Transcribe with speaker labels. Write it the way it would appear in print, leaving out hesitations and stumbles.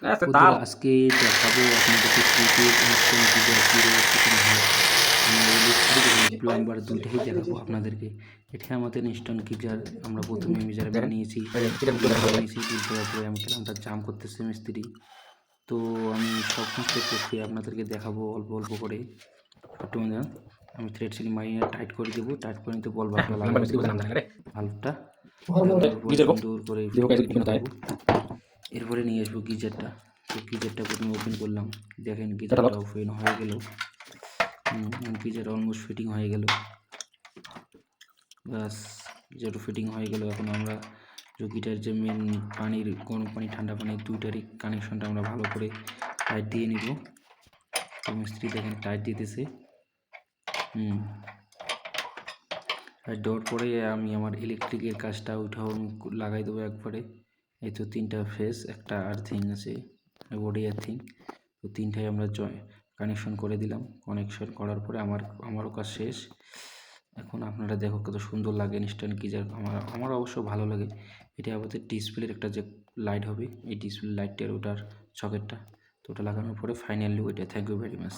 Speaker 1: বন্ধুরা আজকে দেখাবো আপনাদেরকে ক্রিকেট ইনস্ট্যান্ট গিজার কীভাবে ফিটিং হয়। আমরা ইলেকট্রিক এবং প্লাম্বার দুইটাই দেখাবো আপনাদেরকে। এটা আমাদের ইনস্ট্যান্ট গিজার। আমরা প্রথমে মেজারমেন্ট নিয়েছি, বিল করার পরে আমি ক্যালামটা জাম করতেছি মিস্ত্রি। তো আমি সমস্ত প্রক্রিয়া আপনাদেরকে দেখাবো অল্প অল্প করে। ছোট্ট মেজার আমি থ্রেড সিলিং মারিয়ে টাইট করে দেবো, টাইট করে নিতে বল বাল্বটা লাগাবো ভাল্বটা সুন্দর করে এরপরে নিয়ে আসবো গিজারটা। তো গিজারটা প্রথমে ওপেন করলাম, দেখেন গিজারটা ওপেন হয়ে গেল। গিজার অলমোস্ট ফিটিং হয়ে গেল। ব্যাস গিজারটা ফিটিং হয়ে গেল। এখন আমরা গিটার যে মেন পানির গরম পানি ঠান্ডা পানি দুইটারই কানেকশনটা আমরা ভালো করে টাইট দিয়ে নিব। তো মিস্ত্রি দেখেন টাইট দিতেছে। টাইট দেওয়ার পরে আমি আমার ইলেকট্রিকের কাজটা ওইটাও লাগাই দেবো একবারে। এই তো 3টা ফেস, একটা আর্থিং আছে, বডি আর্থিং। তো 3টাই আমরা কানেকশন করে দিলাম। কানেকশন করার পরে আমারও কাজ শেষ। এখন আপনারা দেখো কত সুন্দর লাগে ইনস্ট্যান্ট গিজার। আমার অবশ্য ভালো লাগে। এটা আমাদের ডিসপ্লের একটা যে লাইট হবে, এই ডিসপ্লে লাইটটার ওটার সকেটটা, তো ওটা লাগানোর পরে ফাইনালি ওইটা। Thank you very much.